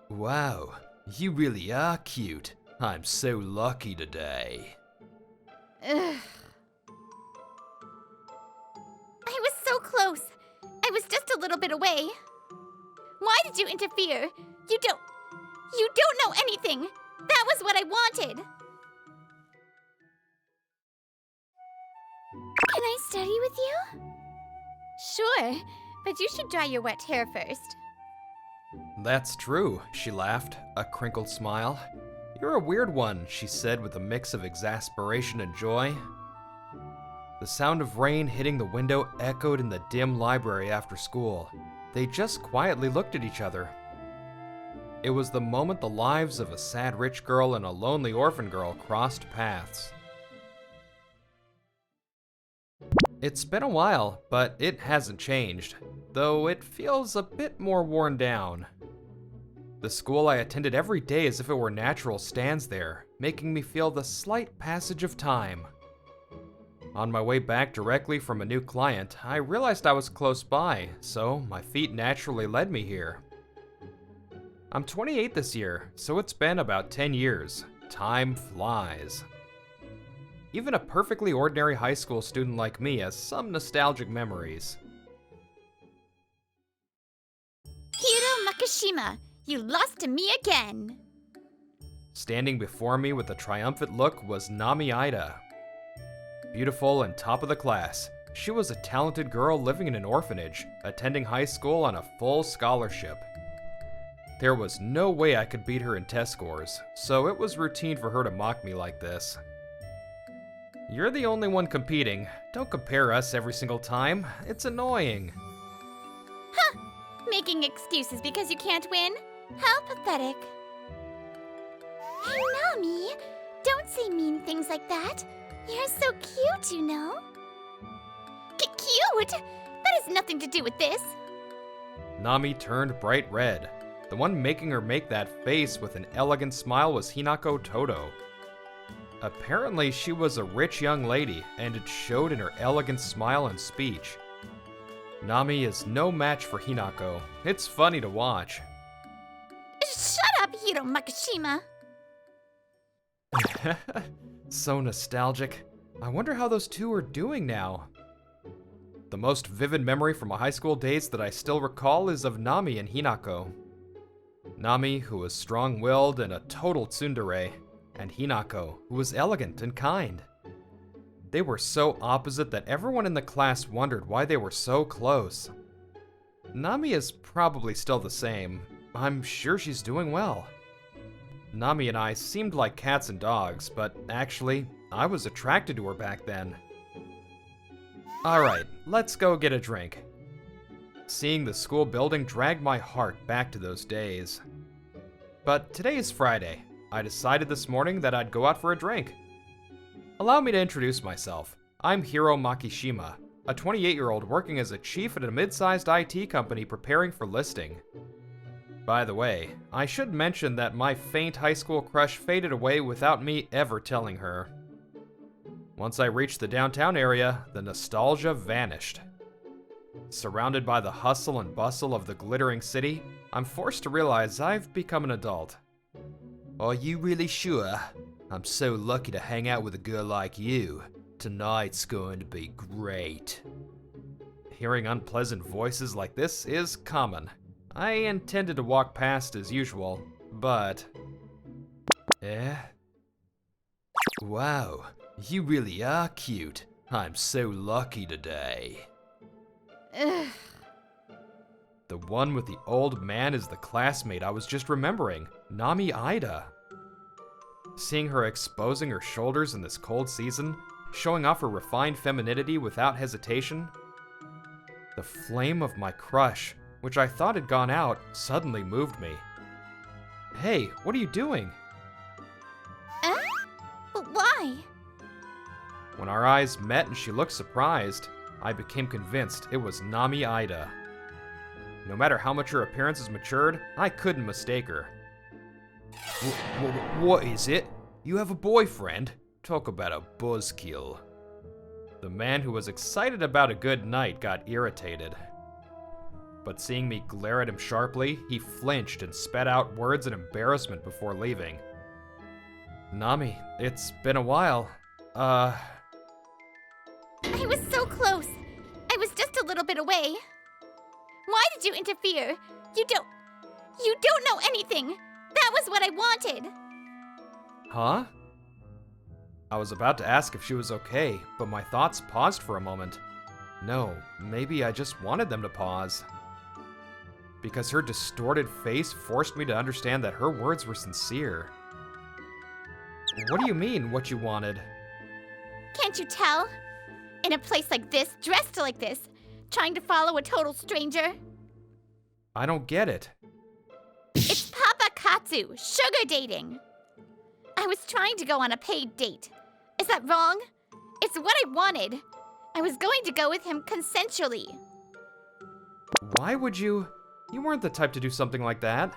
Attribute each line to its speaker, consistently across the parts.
Speaker 1: Wow, you really are cute. I'm so lucky today.
Speaker 2: Ugh. I was so close. I was just a little bit away. Why did you interfere? You don't know anything. That was what I wanted. Can I study with you? Sure, but you should dry your wet hair first.
Speaker 1: That's true, she laughed, a crinkled smile. You're a weird one, she said with a mix of exasperation and joy. The sound of rain hitting the window echoed in the dim library after school. They just quietly looked at each other. It was the moment the lives of a sad rich girl and a lonely orphan girl crossed paths. It's been a while, but it hasn't changed, though it feels a bit more worn down. The school I attended every day as if it were natural stands there, making me feel the slight passage of time. On my way back directly from a new client, I realized I was close by, so my feet naturally led me here. I'm 28 this year, so it's been about 10 years. Time flies. Even a perfectly ordinary high school student like me has some nostalgic memories.
Speaker 2: Hiro Makishima, you lost to me again.
Speaker 1: Standing before me with a triumphant look was Nami Ida. Beautiful and top of the class, she was a talented girl living in an orphanage, attending high school on a full scholarship. There was no way I could beat her in test scores, so it was routine for her to mock me like this. You're the only one competing. Don't compare us every single time. It's annoying.
Speaker 2: Huh! Making excuses because you can't win? How pathetic. Hey, Nami, don't say mean things like that. You're so cute, you know. Cute? That has nothing to do with this.
Speaker 1: Nami turned bright red. The one making her make that face with an elegant smile was Hinako Todo. Apparently, she was a rich young lady, and it showed in her elegant smile and speech. Nami is no match for Hinako. It's funny to watch.
Speaker 2: Shut up, Hiro Makishima.
Speaker 1: So nostalgic. I wonder how those two are doing now. The most vivid memory from my high school days that I still recall is of Nami and Hinako. Nami, who was strong-willed and a total tsundere, and Hinako, who was elegant and kind. They were so opposite that everyone in the class wondered why they were so close. Nami is probably still the same. I'm sure she's doing well. Nami and I seemed like cats and dogs, but actually, I was attracted to her back then. Alright, let's go get a drink. Seeing the school building dragged my heart back to those days. But today is Friday. I decided this morning that I'd go out for a drink. Allow me to introduce myself. I'm Hiro Makishima, a 28-year-old working as a chief at a mid-sized IT company preparing for listing. By the way, I should mention that my faint high school crush faded away without me ever telling her. Once I reached the downtown area, the nostalgia vanished. Surrounded by the hustle and bustle of the glittering city, I'm forced to realize I've become an adult. Are you really sure? I'm so lucky to hang out with a girl like you. Tonight's going to be great. Hearing unpleasant voices like this is common. I intended to walk past as usual, but... Wow, you really are cute. I'm so lucky today.
Speaker 2: Ugh.
Speaker 1: The one with the old man is the classmate I was just remembering, Nami Ida. Seeing her exposing her shoulders in this cold season, showing off her refined femininity without hesitation, the flame of my crush, which I thought had gone out, suddenly moved me. Hey, what are you doing?
Speaker 2: But why?
Speaker 1: When our eyes met and she looked surprised, I became convinced it was Nami Ida. No matter how much her appearance has matured, I couldn't mistake her. What is it? You have a boyfriend? Talk about a buzzkill. The man who was excited about a good night got irritated. but seeing me glare at him sharply, he flinched and spat out words in embarrassment before leaving. Nami, it's been a while.
Speaker 2: I was so close. I was just a little bit away. Why did you interfere? You don't know anything. That was what I wanted.
Speaker 1: Huh? I was about to ask if she was okay, but my thoughts paused for a moment. No, maybe I just wanted them to pause. Because her distorted face forced me to understand that her words were sincere. What do you mean, what you wanted?
Speaker 2: Can't you tell? In a place like this, dressed like this, trying to follow a total stranger?
Speaker 1: I don't get it.
Speaker 2: It's papakatsu, sugar dating. I was trying to go on a paid date. Is that wrong? It's what I wanted. I was going to go with him consensually.
Speaker 1: Why would you? You weren't the type to do something like that.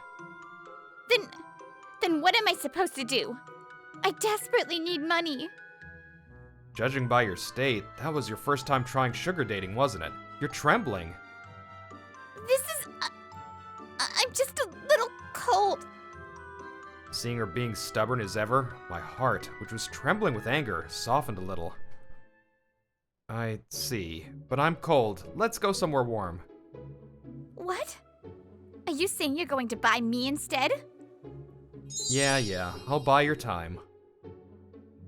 Speaker 2: Then what am I supposed to do? I desperately need money.
Speaker 1: Judging by your state, that was your first time trying sugar dating, wasn't it? You're trembling.
Speaker 2: I'm just a little cold.
Speaker 1: Seeing her being stubborn as ever, my heart, which was trembling with anger, softened a little. I see, but I'm cold. Let's go somewhere warm.
Speaker 2: What? Are you saying you're going to buy me instead?
Speaker 1: Yeah, I'll buy your time.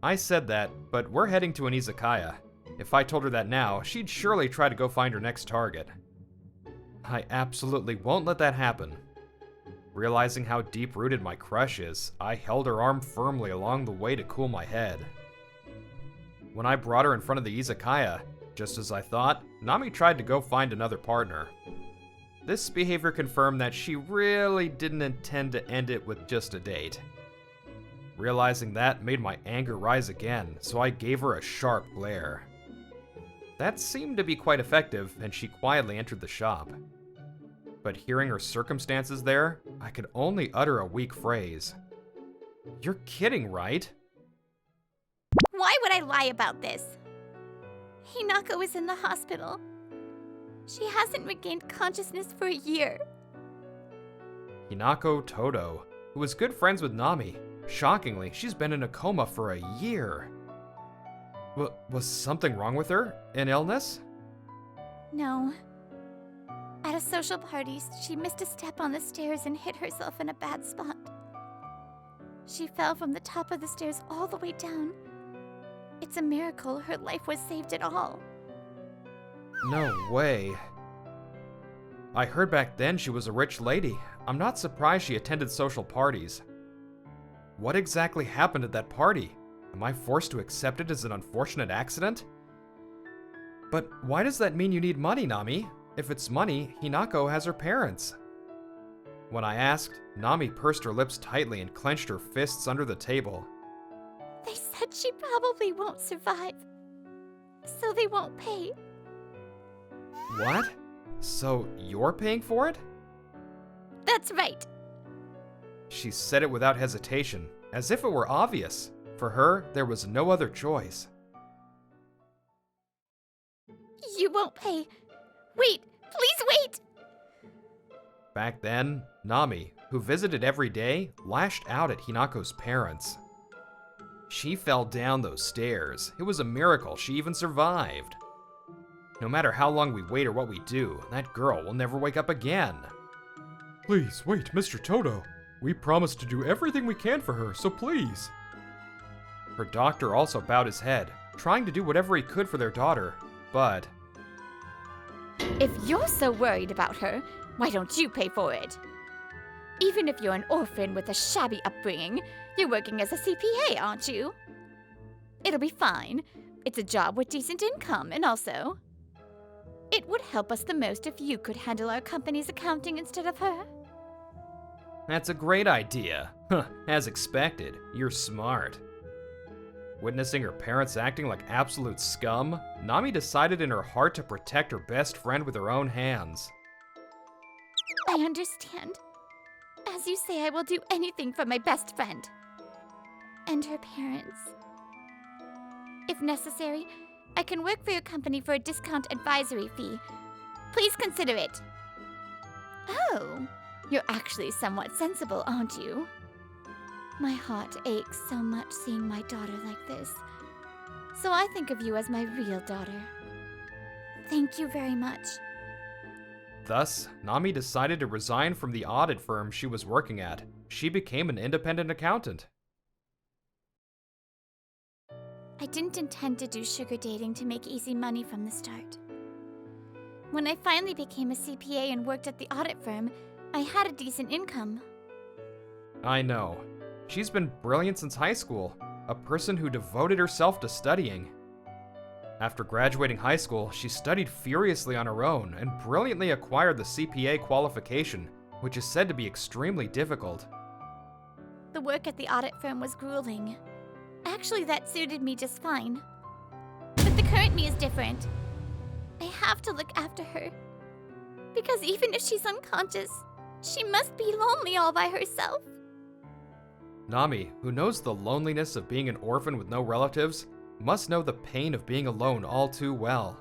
Speaker 1: I said that, but we're heading to an izakaya. If I told her that now, she'd surely try to go find her next target. I absolutely won't let that happen. Realizing how deep-rooted my crush is, I held her arm firmly along the way to cool my head. When I brought her in front of the izakaya, just as I thought, Nami tried to go find another partner. This behavior confirmed that she really didn't intend to end it with just a date. Realizing that made my anger rise again, so I gave her a sharp glare. That seemed to be quite effective, and she quietly entered the shop. But hearing her circumstances there, I could only utter a weak phrase. You're kidding, right?
Speaker 2: Why would I lie about this? Hinako is in the hospital. She hasn't regained consciousness for a year.
Speaker 1: Hinako Todo, who was good friends with Nami. Shockingly, she's been in a coma for a year. Was something wrong with her? An illness?
Speaker 2: No. At a social party, she missed a step on the stairs and hit herself in a bad spot. She fell from the top of the stairs all the way down. It's a miracle her life was saved at all.
Speaker 1: No way. I heard back then she was a rich lady. I'm not surprised she attended social parties. What exactly happened at that party? Am I forced to accept it as an unfortunate accident? But why does that mean you need money, Nami? If it's money, Hinako has her parents. When I asked, Nami pursed her lips tightly and clenched her fists under the table.
Speaker 2: They said she probably won't survive, so they won't pay.
Speaker 1: What? So you're paying for it?
Speaker 2: That's right.
Speaker 1: She said it without hesitation, as if it were obvious. For her, there was no other choice.
Speaker 2: You won't pay. Wait, please wait!
Speaker 1: Back then, Nami, who visited every day, lashed out at Hinako's parents. She fell down those stairs. It was a miracle she even survived. No matter how long we wait or what we do, that girl will never wake up again. Please, wait, Mr. Toto. We promised to do everything we can for her, so please. Her doctor also bowed his head, trying to do whatever he could for their daughter, but...
Speaker 2: If you're so worried about her, why don't you pay for it? Even if you're an orphan with a shabby upbringing, you're working as a CPA, aren't you? It'll be fine. It's a job with decent income, and also... It would help us the most if you could handle our company's accounting instead of her.
Speaker 1: That's a great idea. As expected, you're smart. Witnessing her parents acting like absolute scum, Nami decided in her heart to protect her best friend with her own hands.
Speaker 2: I understand. As you say, I will do anything for my best friend. And her parents. If necessary, I can work for your company for a discount advisory fee. Please consider it. Oh, you're actually somewhat sensible, aren't you? My heart aches so much seeing my daughter like this. So I think of you as my real daughter. Thank you very much.
Speaker 1: Thus, Nami decided to resign from the audit firm she was working at. She became an independent accountant.
Speaker 2: I didn't intend to do sugar dating to make easy money from the start. When I finally became a CPA and worked at the audit firm, I had a decent income.
Speaker 1: I know. She's been brilliant since high school, a person who devoted herself to studying. After graduating high school, she studied furiously on her own and brilliantly acquired the CPA qualification, which is said to be extremely difficult.
Speaker 2: The work at the audit firm was grueling. Actually, that suited me just fine. But the current me is different. I have to look after her. Because even if she's unconscious, she must be lonely all by herself.
Speaker 1: Nami, who knows the loneliness of being an orphan with no relatives, must know the pain of being alone all too well.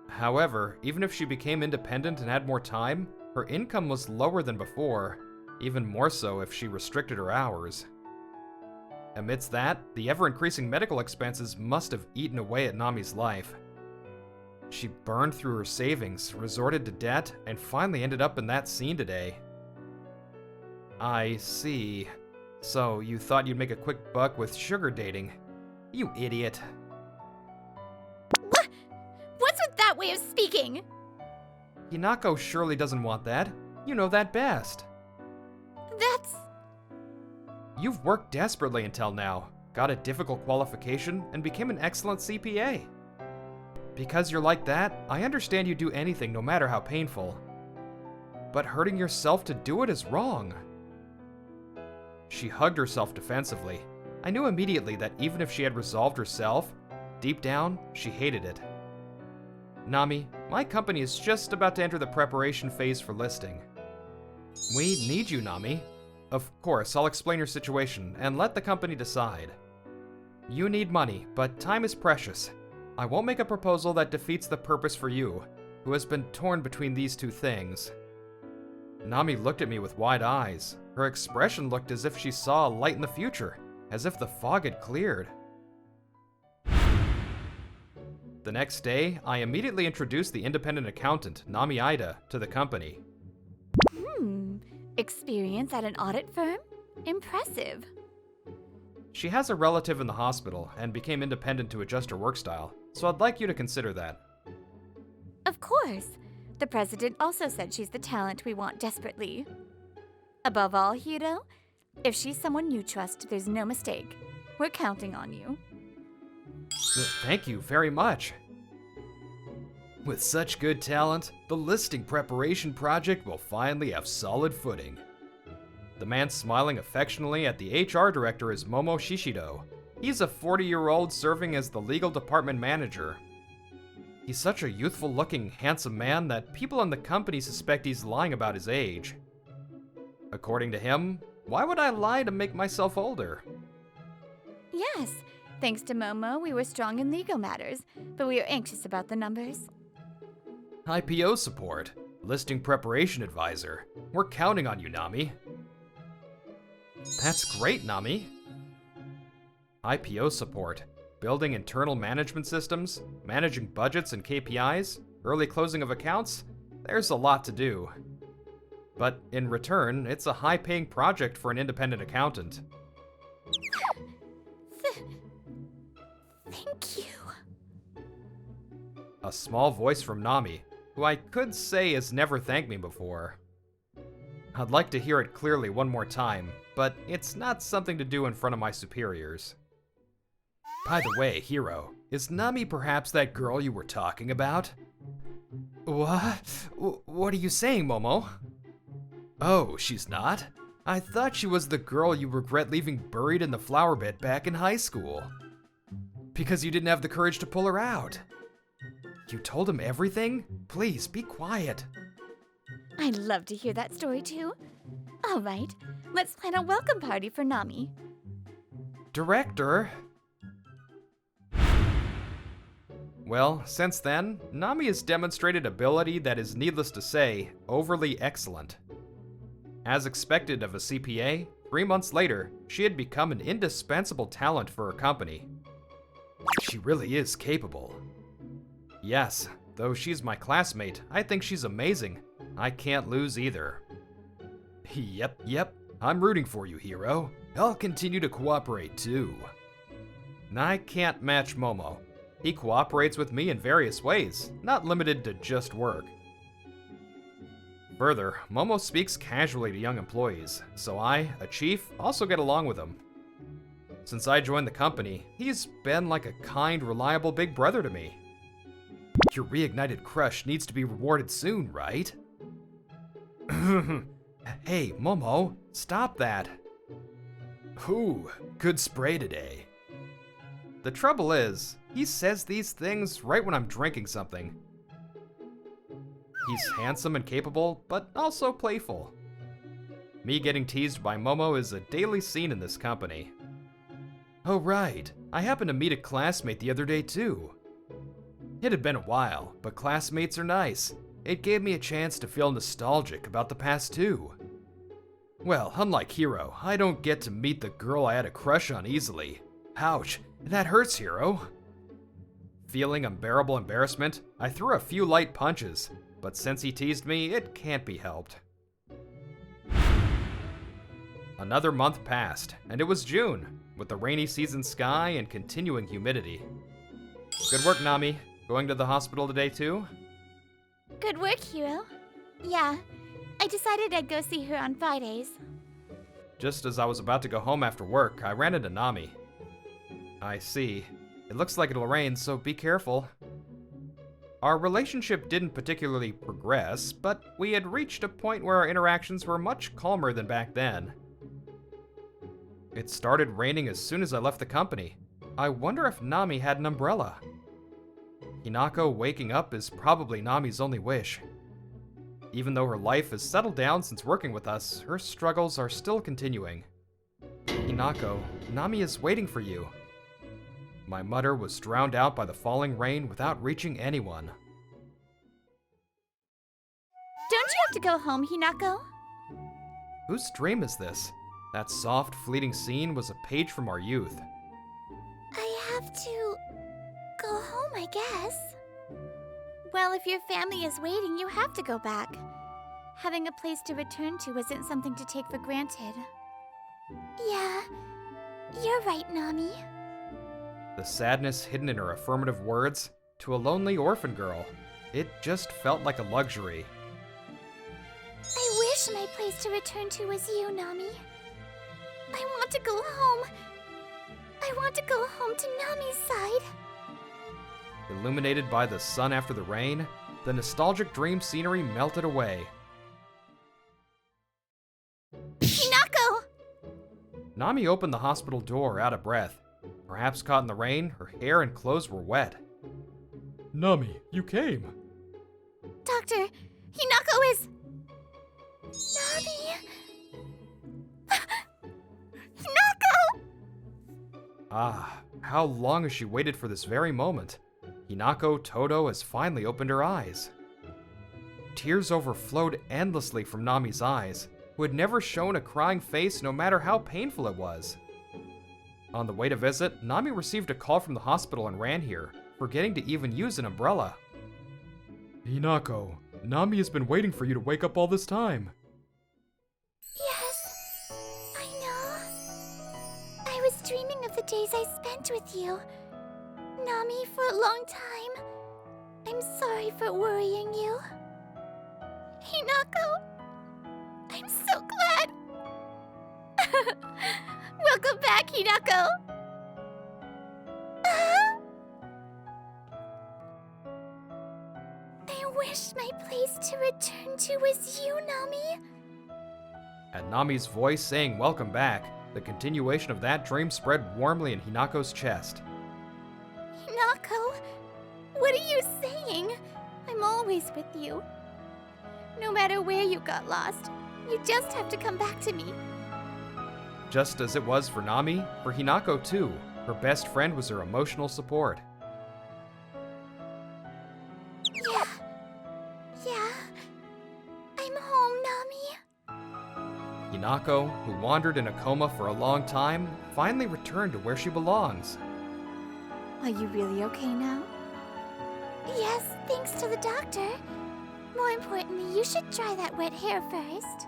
Speaker 1: However, even if she became independent and had more time, her income was lower than before, even more so if she restricted her hours. Amidst that, the ever-increasing medical expenses must have eaten away at Nami's life. She burned through her savings, resorted to debt, and finally ended up in that scene today. I see. So you thought you'd make a quick buck with sugar dating. You idiot.
Speaker 2: What's with that way of speaking?
Speaker 1: Hinako surely doesn't want that. You know that best.
Speaker 2: That's...
Speaker 1: You've worked desperately until now, got a difficult qualification, and became an excellent CPA. Because you're like that, I understand you'd do anything no matter how painful. But hurting yourself to do it is wrong. She hugged herself defensively. I knew immediately that even if she had resolved herself, deep down, she hated it. Nami, my company is just about to enter the preparation phase for listing. We need you, Nami. Of course, I'll explain your situation and let the company decide. You need money, but time is precious. I won't make a proposal that defeats the purpose for you, who has been torn between these two things. Nami looked at me with wide eyes. Her expression looked as if she saw a light in the future, as if the fog had cleared. The next day, I immediately introduced the independent accountant, Nami Ida, to the company.
Speaker 2: Experience at an audit firm? Impressive.
Speaker 1: She has a relative in the hospital and became independent to adjust her work style, so I'd like you to consider that.
Speaker 2: Of course. The president also said she's the talent we want desperately. Above all, Hiro, if she's someone you trust, there's no mistake. We're counting on you.
Speaker 1: Thank you very much. With such good talent, the listing preparation project will finally have solid footing. The man smiling affectionately at the HR director is Momo Shishido. He's a 40-year-old serving as the legal department manager. He's such a youthful-looking, handsome man that people in the company suspect he's lying about his age. According to him, why would I lie to make myself older?
Speaker 2: Yes, thanks to Momo, we were strong in legal matters, but we are anxious about the numbers.
Speaker 1: IPO support, listing preparation advisor. We're counting on you, Nami. That's great, Nami. IPO support, building internal management systems, managing budgets and KPIs, early closing of accounts. There's a lot to do. But in return, it's a high-paying project for an independent accountant.
Speaker 2: Thank you.
Speaker 1: A small voice from Nami, who I could say has never thanked me before. I'd like to hear it clearly one more time, but it's not something to do in front of my superiors. By the way, Hiro, is Nami perhaps that girl you were talking about? What? What are you saying, Momo? Oh, she's not? I thought she was the girl you regret leaving buried in the flower bed back in high school. Because you didn't have the courage to pull her out. You told him everything? Please, be quiet.
Speaker 2: I'd love to hear that story too. All right, let's plan a welcome party for Nami.
Speaker 1: Well, since then, Nami has demonstrated ability that is, needless to say, overly excellent. As expected of a CPA, 3 months later, she had become an indispensable talent for her company. She really is capable. Yes, though she's my classmate, I think she's amazing. I can't lose either. Yep, I'm rooting for you, hero. I'll continue to cooperate too. I can't match Momo. He cooperates with me in various ways, not limited to just work. Further, Momo speaks casually to young employees, so I, a chief, also get along with him. Since I joined the company, he's been like a kind, reliable big brother to me. Your reignited crush needs to be rewarded soon, right? Hey, Momo, stop that. Ooh, good spray today. The trouble is, he says these things right when I'm drinking something. He's handsome and capable, but also playful. Me getting teased by Momo is a daily scene in this company. Oh right, I happened to meet a classmate the other day too. It had been a while, but classmates are nice. It gave me a chance to feel nostalgic about the past too. Well, unlike Hiro, I don't get to meet the girl I had a crush on easily. Ouch, that hurts, Hiro. Feeling unbearable embarrassment, I threw a few light punches, but since he teased me, it can't be helped. Another month passed, and it was June, with the rainy season sky and continuing humidity. Good work, Nami. Going to the hospital today too?
Speaker 2: Good work, Hiro. Yeah, I decided I'd go see her on Fridays.
Speaker 1: Just as I was about to go home after work, I ran into Nami. I see. It looks like it'll rain, so be careful. Our relationship didn't particularly progress, but we had reached a point where our interactions were much calmer than back then. It started raining as soon as I left the company. I wonder if Nami had an umbrella. Hinako waking up is probably Nami's only wish. Even though her life has settled down since working with us, her struggles are still continuing. Hinako, Nami is waiting for you. My mutter was drowned out by the falling rain without reaching anyone.
Speaker 2: Don't you have to go home, Hinako?
Speaker 1: Whose dream is this? That soft, fleeting scene was a page from our youth.
Speaker 2: I have to go home, I guess. Well, if your family is waiting, you have to go back. Having a place to return to isn't something to take for granted. Yeah, you're right, Nami.
Speaker 1: The sadness hidden in her affirmative words, to a lonely orphan girl, it just felt like a luxury.
Speaker 2: I wish my place to return to was you, Nami. I want to go home. I want to go home to Nami's side.
Speaker 1: Illuminated by the sun after the rain, the nostalgic dream scenery melted away.
Speaker 2: Hinako!
Speaker 1: Nami opened the hospital door out of breath. Perhaps caught in the rain, her hair and clothes were wet. Nami, you came.
Speaker 2: Doctor, Hinako is... Nami... Hinako!
Speaker 1: Ah, how long has she waited for this very moment? Hinako Todo has finally opened her eyes. Tears overflowed endlessly from Nami's eyes, who had never shown a crying face no matter how painful it was. On the way to visit, Nami received a call from the hospital and ran here, forgetting to even use an umbrella. Hinako, Nami has been waiting for you to wake up all this time.
Speaker 2: Yes, I know. I was dreaming of the days I spent with you, Nami, for a long time. I'm sorry for worrying you. Hinako, I'm so glad. Welcome back, Hinako. I wish my place to return to was you, Nami.
Speaker 1: At Nami's voice saying welcome back, the continuation of that dream spread warmly in Hinako's chest.
Speaker 2: Hinako, what are you saying? I'm always with you. No matter where you got lost, you just have to come back to me.
Speaker 1: Just as it was for Nami, for Hinako too, her best friend was her emotional support. Hinako, who wandered in a coma for a long time, finally returned to where she belongs.
Speaker 2: Are you really okay now? Yes, thanks to the doctor. More importantly, you should dry that wet hair first.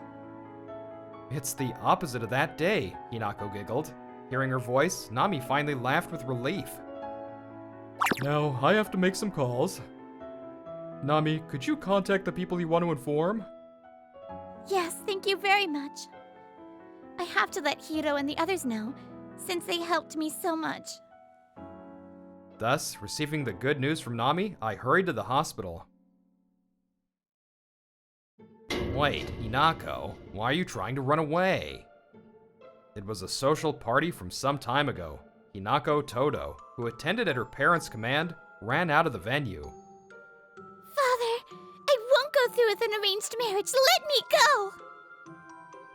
Speaker 1: It's the opposite of that day, Hinako giggled. Hearing her voice, Nami finally laughed with relief. Now, I have to make some calls. Nami, could you contact the people you want to inform?
Speaker 2: Yes, thank you very much. I have to let Hiro and the others know, since they helped me so much.
Speaker 1: Thus, receiving the good news from Nami, I hurried to the hospital. Wait, Hinako, why are you trying to run away? It was a social party from some time ago. Hinako Todo, who attended at her parents' command, ran out of the venue.
Speaker 2: Father, I won't go through with an arranged marriage. Let me go!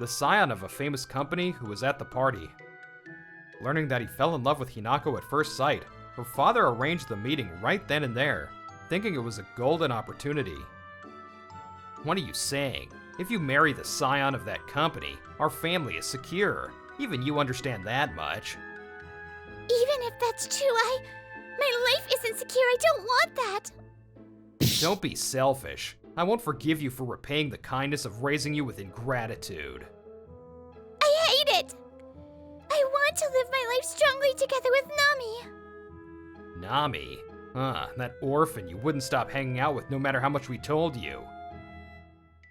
Speaker 1: The scion of a famous company who was at the party. Learning that he fell in love with Hinako at first sight, her father arranged the meeting right then and there, thinking it was a golden opportunity. What are you saying? If you marry the scion of that company, our family is secure. Even you understand that much.
Speaker 2: Even if that's true, my life isn't secure. I don't want that.
Speaker 1: Don't be selfish. I won't forgive you for repaying the kindness of raising you with ingratitude.
Speaker 2: I hate it. I want to live my life strongly together with Nami.
Speaker 1: Nami? That orphan you wouldn't stop hanging out with no matter how much we told you.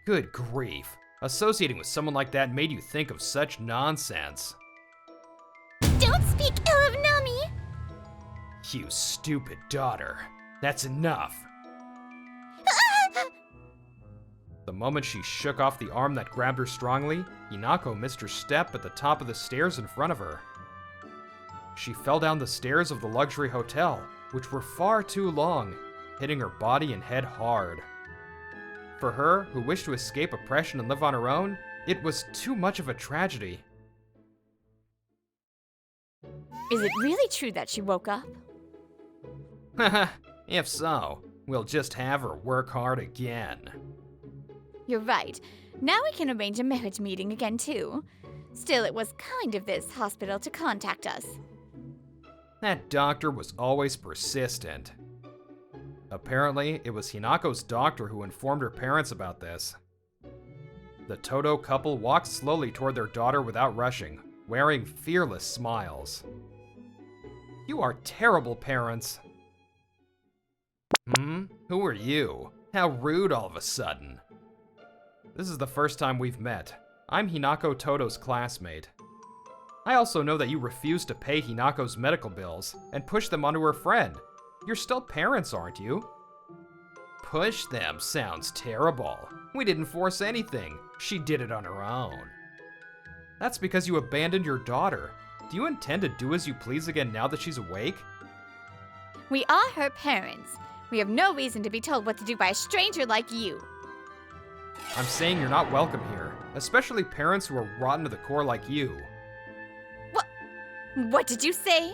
Speaker 1: Good grief. Associating with someone like that made you think of such nonsense.
Speaker 2: Don't speak ill of Nami.
Speaker 1: You stupid daughter. That's enough. The moment she shook off the arm that grabbed her strongly, Hinako missed her step at the top of the stairs in front of her. She fell down the stairs of the luxury hotel, which were far too long, hitting her body and head hard. For her, who wished to escape oppression and live on her own, it was too much of a tragedy.
Speaker 2: Is it really true that she woke up?
Speaker 1: Haha, if so, we'll just have her work hard again.
Speaker 2: You're right. Now we can arrange a marriage meeting again, too. Still, it was kind of this hospital to contact us.
Speaker 1: That doctor was always persistent. Apparently, it was Hinako's doctor who informed her parents about this. The Todo couple walked slowly toward their daughter without rushing, wearing fearless smiles. You are terrible parents. Who are you? How rude all of a sudden. This is the first time we've met. I'm Hinako Todo's classmate. I also know that you refused to pay Hinako's medical bills and pushed them onto her friend. You're still parents, aren't you? Push them sounds terrible. We didn't force anything. She did it on her own. That's because you abandoned your daughter. Do you intend to do as you please again now that she's awake?
Speaker 2: We are her parents. We have no reason to be told what to do by a stranger like you.
Speaker 1: I'm saying you're not welcome here, especially parents who are rotten to the core like you.
Speaker 2: What did you say?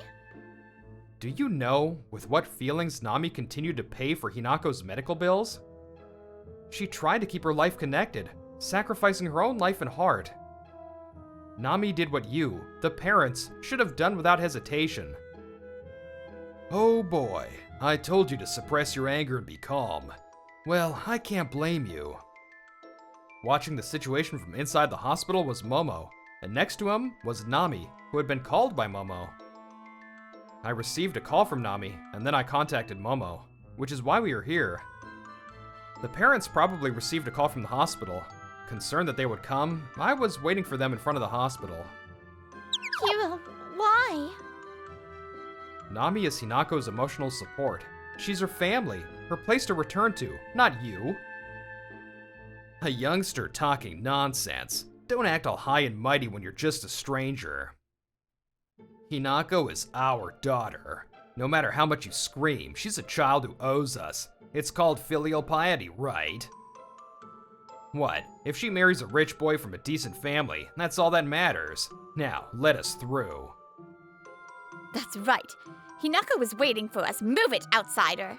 Speaker 1: Do you know with what feelings Nami continued to pay for Hinako's medical bills? She tried to keep her life connected, sacrificing her own life and heart. Nami did what you, the parents, should have done without hesitation. Oh boy, I told you to suppress your anger and be calm. Well, I can't blame you. Watching the situation from inside the hospital was Momo, and next to him was Nami, who had been called by Momo. I received a call from Nami, and then I contacted Momo, which is why we are here. The parents probably received a call from the hospital. Concerned that they would come, I was waiting for them in front of the hospital.
Speaker 2: Hiro, why?
Speaker 1: Nami is Hinako's emotional support. She's her family, her place to return to, not you. A youngster talking nonsense. Don't act all high and mighty when you're just a stranger. Hinako is our daughter. No matter how much you scream, she's a child who owes us. It's called filial piety, right? What? If she marries a rich boy from a decent family, that's all that matters. Now, let us through.
Speaker 2: That's right. Hinako was waiting for us. Move it, outsider.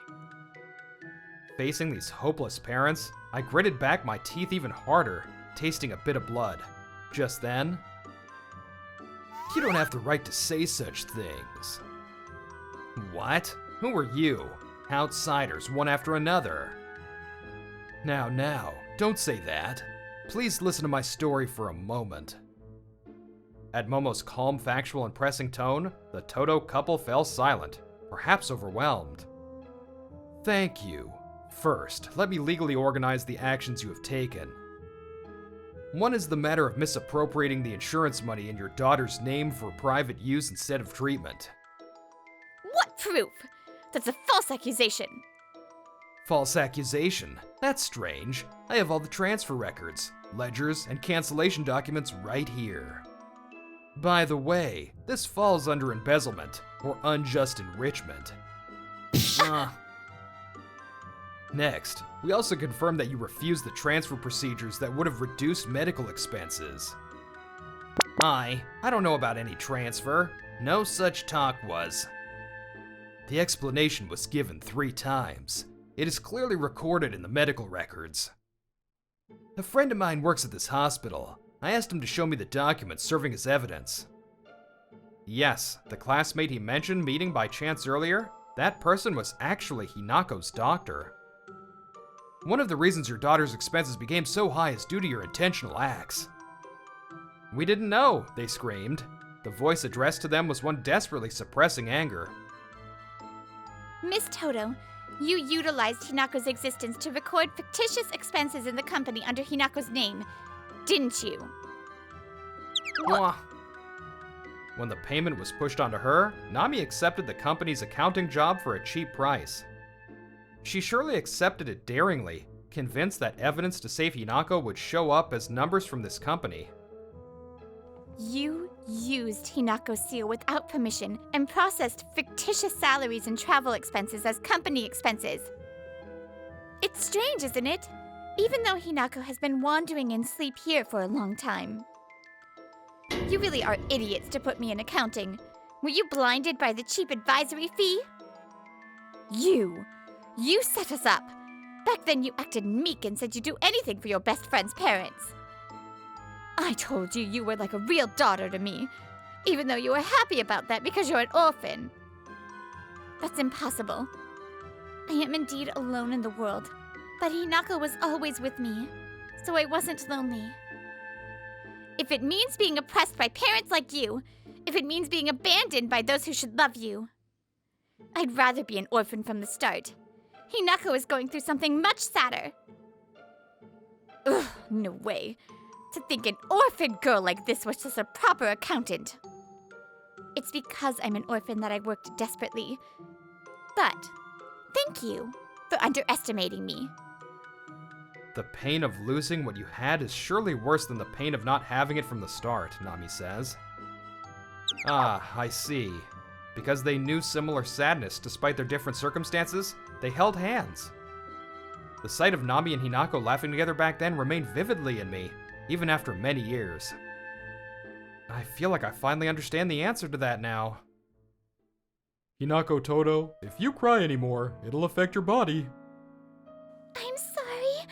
Speaker 1: Facing these hopeless parents, I gritted back my teeth even harder, tasting a bit of blood. Just then, "You don't have the right to say such things." "What? Who are you? Outsiders, one after another." Now, don't say that. Please listen to my story for a moment." At Momo's calm, factual, and pressing tone, the Todo couple fell silent, perhaps overwhelmed. "Thank you. First, let me legally organize the actions you have taken. One is the matter of misappropriating the insurance money in your daughter's name for private use instead of treatment."
Speaker 2: What proof? That's a false accusation.
Speaker 1: "False accusation? That's strange. I have all the transfer records, ledgers, and cancellation documents right here. By the way, this falls under embezzlement, or unjust enrichment. Next, we also confirm that you refused the transfer procedures that would have reduced medical expenses." I don't know about any transfer. No such talk was. The explanation was given 3 times. It is clearly recorded in the medical records. A friend of mine works at this hospital. I asked him to show me the documents serving as evidence. Yes, the classmate he mentioned meeting by chance earlier, that person was actually Hinako's doctor. One of the reasons your daughter's expenses became so high is due to your intentional acts. "We didn't know," they screamed. The voice addressed to them was one desperately suppressing anger.
Speaker 2: Miss Todo, you utilized Hinako's existence to record fictitious expenses in the company under Hinako's name, didn't you?
Speaker 1: Mwah. When the payment was pushed onto her, Nami accepted the company's accounting job for a cheap price. She surely accepted it daringly, convinced that evidence to save Hinako would show up as numbers from this company.
Speaker 2: You used Hinako's seal without permission and processed fictitious salaries and travel expenses as company expenses. It's strange, isn't it? Even though Hinako has been wandering in sleep here for a long time. You really are idiots to put me in accounting. Were you blinded by the cheap advisory fee? You set us up. Back then you acted meek and said you'd do anything for your best friend's parents. I told you you were like a real daughter to me, even though you were happy about that because you're an orphan. That's impossible. I am indeed alone in the world, but Hinako was always with me, so I wasn't lonely. If it means being oppressed by parents like you, if it means being abandoned by those who should love you, I'd rather be an orphan from the start. Hinako is going through something much sadder. Ugh, no way. To think an orphan girl like this was just a proper accountant. It's because I'm an orphan that I worked desperately. But thank you for underestimating me.
Speaker 1: The pain of losing what you had is surely worse than the pain of not having it from the start, Nami says. Ah, I see. Because they knew similar sadness despite their different circumstances, they held hands. The sight of Nami and Hinako laughing together back then remained vividly in me, even after many years. I feel like I finally understand the answer to that now.
Speaker 3: Hinako Todo, if you cry anymore, it'll affect your body.
Speaker 2: I'm sorry.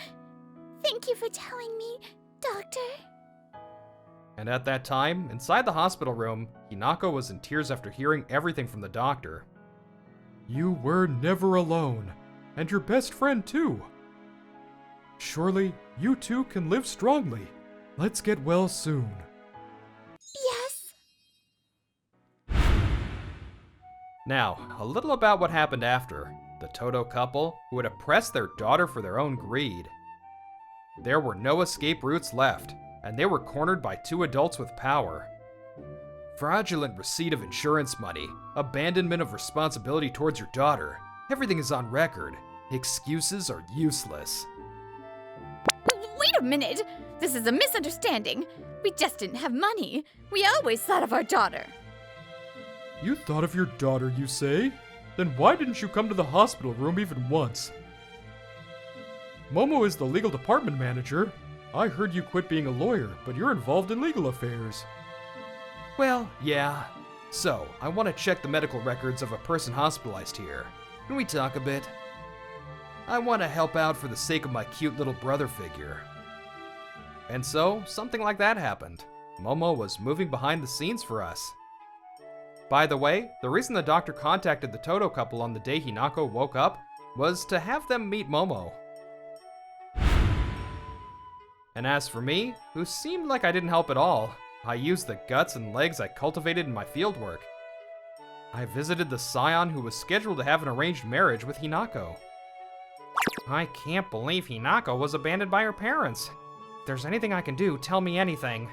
Speaker 2: Thank you for telling me, Doctor.
Speaker 1: And at that time, inside the hospital room, Hinako was in tears after hearing everything from the doctor.
Speaker 3: You were never alone, and your best friend too. Surely, you two can live strongly. Let's get well soon.
Speaker 2: Yes.
Speaker 1: Now, a little about what happened after. The Todo couple, who had oppressed their daughter for their own greed. There were no escape routes left, and they were cornered by two adults with power. Fraudulent receipt of insurance money, abandonment of responsibility towards your daughter. Everything is on record. Excuses are useless.
Speaker 2: Wait a minute! This is a misunderstanding. We just didn't have money. We always thought of our daughter.
Speaker 3: You thought of your daughter, you say? Then why didn't you come to the hospital room even once? Momo is the legal department manager. I heard you quit being a lawyer, but you're involved in legal affairs.
Speaker 1: Well, yeah. So, I want to check the medical records of a person hospitalized here. Can we talk a bit? I want to help out for the sake of my cute little brother figure. And so, something like that happened. Momo was moving behind the scenes for us. By the way, the reason the doctor contacted the Toto couple on the day Hinako woke up was to have them meet Momo. And as for me, who seemed like I didn't help at all, I used the guts and legs I cultivated in my fieldwork. I visited the scion who was scheduled to have an arranged marriage with Hinako. I can't believe Hinako was abandoned by her parents. If there's anything I can do, tell me anything.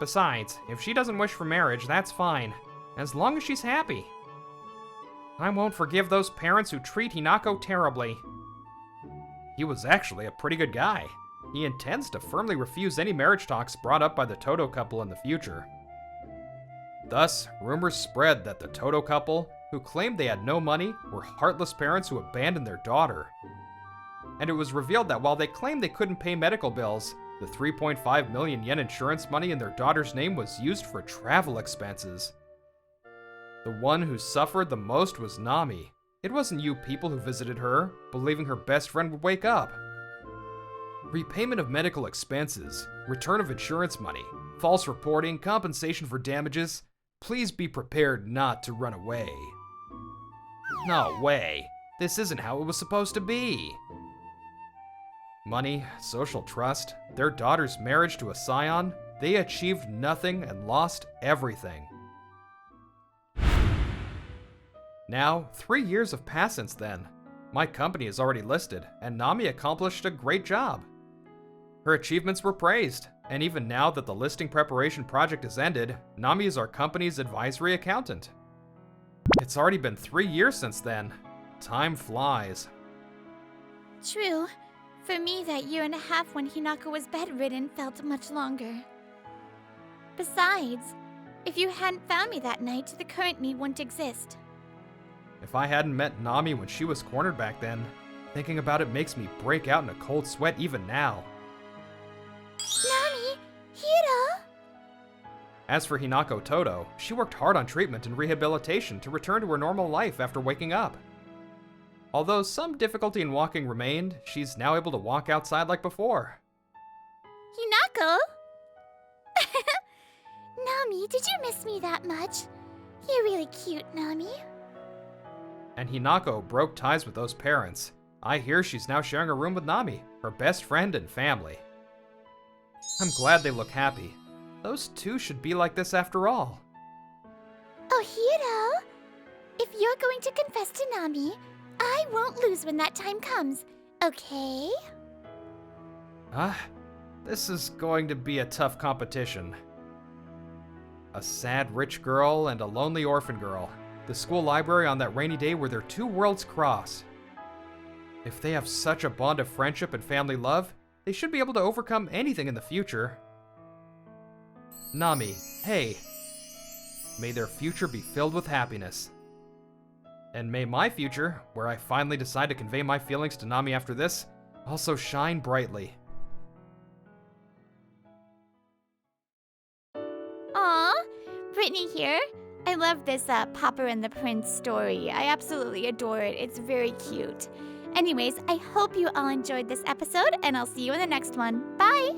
Speaker 1: Besides, if she doesn't wish for marriage, that's fine, as long as she's happy. I won't forgive those parents who treat Hinako terribly. He was actually a pretty good guy. He intends to firmly refuse any marriage talks brought up by the Toto couple in the future. Thus, rumors spread that the Toto couple, who claimed they had no money, were heartless parents who abandoned their daughter. And it was revealed that while they claimed they couldn't pay medical bills, the 3.5 million yen insurance money in their daughter's name was used for travel expenses. The one who suffered the most was Nami. It wasn't you people who visited her, believing her best friend would wake up. Repayment of medical expenses, return of insurance money, false reporting, compensation for damages. Please be prepared not to run away. No way. This isn't how it was supposed to be. Money, social trust, their daughter's marriage to a scion, they achieved nothing and lost everything. Now, 3 years have passed since then. My company is already listed, and Nami accomplished a great job. Her achievements were praised, and even now that the listing preparation project has ended, Nami is our company's advisory accountant. It's already been 3 years since then. Time flies.
Speaker 2: True. For me, that year and a half when Hinako was bedridden felt much longer. Besides, if you hadn't found me that night, the current me wouldn't exist.
Speaker 1: If I hadn't met Nami when she was cornered back then, thinking about it makes me break out in a cold sweat even now.
Speaker 2: Nami! Hiro!
Speaker 1: As for Hinako Toto, she worked hard on treatment and rehabilitation to return to her normal life after waking up. Although some difficulty in walking remained, she's now able to walk outside like before.
Speaker 2: Hinako? Nami, did you miss me that much? You're really cute, Nami.
Speaker 1: And Hinako broke ties with those parents. I hear she's now sharing a room with Nami, her best friend and family. I'm glad they look happy. Those two should be like this after all.
Speaker 2: Oh, Hiro! If you're going to confess to Nami, I won't lose when that time comes, okay?
Speaker 1: This is going to be a tough competition. A sad rich girl and a lonely orphan girl. The school library on that rainy day where their two worlds cross. If they have such a bond of friendship and family love, they should be able to overcome anything in the future. Nami, hey. May their future be filled with happiness. And may my future, where I finally decide to convey my feelings to Nami after this, also shine brightly.
Speaker 2: Aw, Brittany here. I love this Papa and the Prince story. I absolutely adore it. It's very cute. Anyways, I hope you all enjoyed this episode, and I'll see you in the next one. Bye!